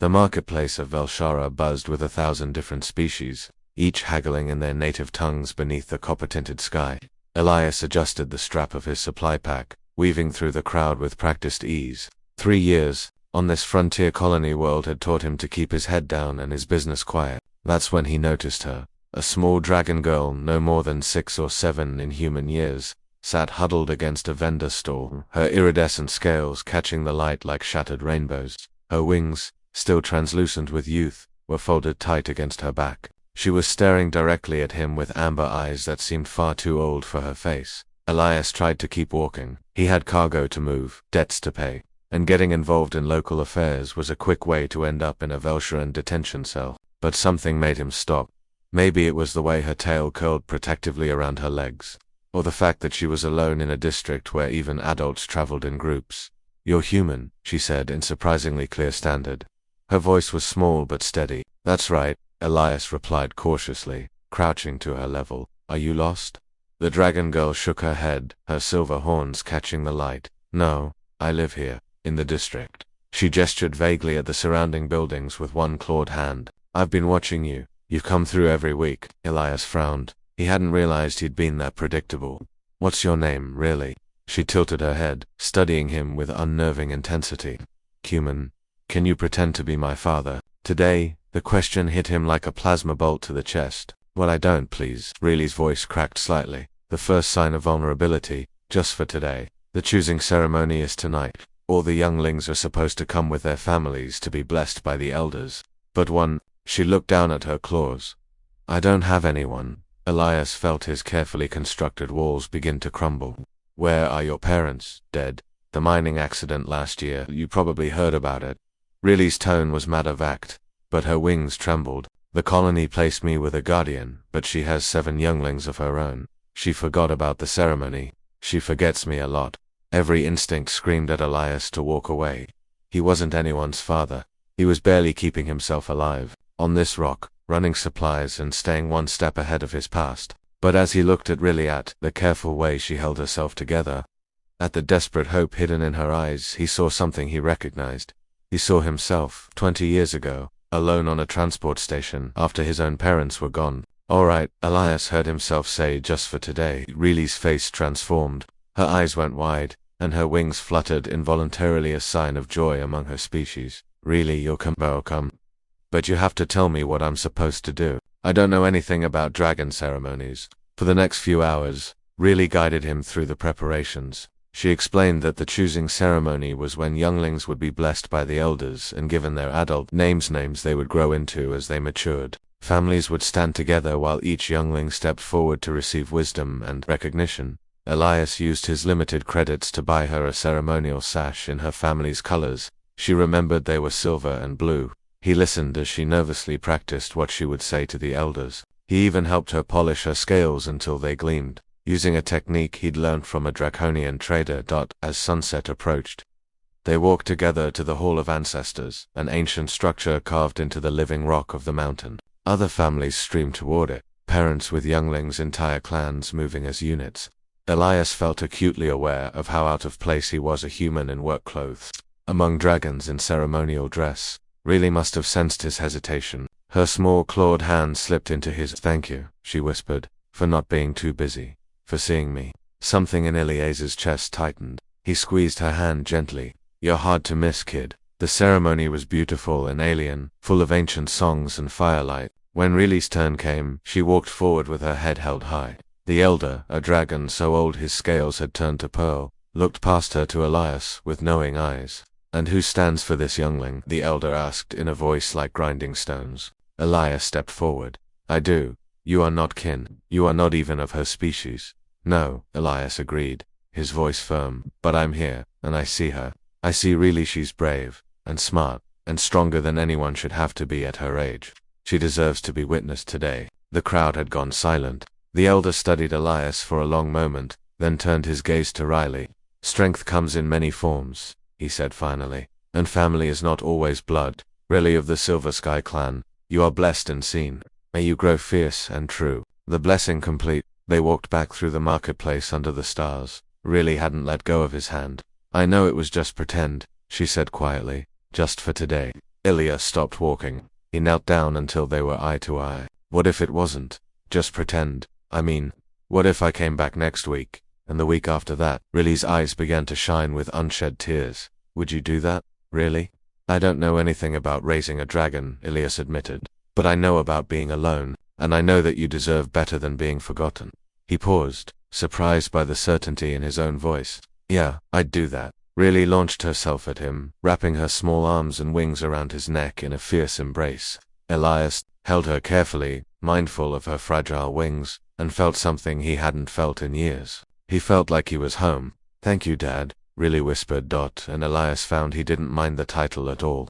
The marketplace of Velshara buzzed with 1,000 different species, each haggling in their native tongues beneath the copper-tinted sky. Elias adjusted the strap of his supply pack, weaving through the crowd with practiced ease. 3 years on this frontier colony world had taught him to keep his head down and his business quiet. That's when he noticed her. A small dragon girl, no more than 6 or 7 in human years, sat huddled against a vendor stall, her iridescent scales catching the light like shattered rainbows. Her wings, still translucent with youth, were folded tight against her back. She was staring directly at him with amber eyes that seemed far too old for her face. Elias tried to keep walking. He had cargo to move, debts to pay, and getting involved in local affairs was a quick way to end up in a Velsharan detention cell. But something made him stop. Maybe it was the way her tail curled protectively around her legs, or the fact that she was alone in a district where even adults traveled in groups. "You're human," she said in surprisingly clear standard. Her voice was small but steady. "That's right," Elias replied cautiously, crouching to her level. "Are you lost?" The dragon girl shook her head, her silver horns catching the light. "No, I live here, in the district." She gestured vaguely at the surrounding buildings with one clawed hand. "I've been watching you. You've come through every week." Elias frowned. He hadn't realized he'd been that predictable. "What's your name, really?" She tilted her head, studying him with unnerving intensity. "Human. Can you pretend to be my father?" Today, the question hit him like a plasma bolt to the chest. "Well, I don't, please." Reilly's voice cracked slightly. "The first sign of vulnerability, just for today. The choosing ceremony is tonight. All the younglings are supposed to come with their families to be blessed by the elders. But one..." She looked down at her claws. "I don't have anyone." Elias felt his carefully constructed walls begin to crumble. "Where are your parents? Dead? The mining accident last year, you probably heard about it." Reilly's tone was matter-of-fact, but her wings trembled. "The colony placed me with a guardian, but she has 7 younglings of her own. She forgot about the ceremony. She forgets me a lot." Every instinct screamed at Elias to walk away. He wasn't anyone's father. He was barely keeping himself alive, on this rock, running supplies and staying one step ahead of his past. But as he looked at Riley, at the careful way she held herself together, at the desperate hope hidden in her eyes, he saw something he recognized. He saw himself, 20 years ago, alone on a transport station after his own parents were gone. "All right," Elias heard himself say, "just for today." Riley's face transformed. Her eyes went wide, and her wings fluttered involuntarily, a sign of joy among her species. "Really, you're come. But you have to tell me what I'm supposed to do. I don't know anything about dragon ceremonies." For the next few hours, Riley guided him through the preparations. She explained that the choosing ceremony was when younglings would be blessed by the elders and given their adult names they would grow into as they matured. Families would stand together while each youngling stepped forward to receive wisdom and recognition. Elias used his limited credits to buy her a ceremonial sash in her family's colors. She remembered they were silver and blue. He listened as she nervously practiced what she would say to the elders. He even helped her polish her scales until they gleamed, using a technique he'd learned from a draconian trader. As sunset approached, they walked together to the Hall of Ancestors, an ancient structure carved into the living rock of the mountain. Other families streamed toward it, parents with younglings, entire clans moving as units. Elias felt acutely aware of how out of place he was, a human in work clothes, among dragons in ceremonial dress. Riley must have sensed his hesitation. Her small clawed hand slipped into his. "Thank you," she whispered, "for not being too busy, for seeing me." Something in Elias's chest tightened. He squeezed her hand gently. "You're hard to miss, kid." The ceremony was beautiful and alien, full of ancient songs and firelight. When Riley's turn came, she walked forward with her head held high. The elder, a dragon so old his scales had turned to pearl, looked past her to Elias with knowing eyes. "And who stands for this youngling?" the elder asked in a voice like grinding stones. Elias stepped forward. "I do. You are not kin. You are not even of her species." "No," Elias agreed, his voice firm, "but I'm here, and I see her. I see really she's brave, and smart, and stronger than anyone should have to be at her age. She deserves to be witnessed today." The crowd had gone silent. The elder studied Elias for a long moment, then turned his gaze to Riley. "Strength comes in many forms," he said finally, "and family is not always blood. Riley of the Silver Sky clan, you are blessed and seen. May you grow fierce and true." The blessing complete, they walked back through the marketplace under the stars. Riley hadn't let go of his hand. "I know it was just pretend," she said quietly, "just for today. Ilya stopped walking. He knelt down until they were eye to eye. What if it wasn't? Just pretend. I mean, what if I came back next week, and the week after that? Riley's eyes began to shine with unshed tears. Would you do that? Really? I don't know anything about raising a dragon, Ilias admitted. But I know about being alone, and I know that you deserve better than being forgotten. He paused, surprised by the certainty in his own voice. Yeah, I'd do that. Riley launched herself at him, wrapping her small arms and wings around his neck in a fierce embrace. Elias held her carefully, mindful of her fragile wings, and felt something he hadn't felt in years. He felt like he was home. Thank you, Dad, Riley whispered. And Elias found he didn't mind the title at all.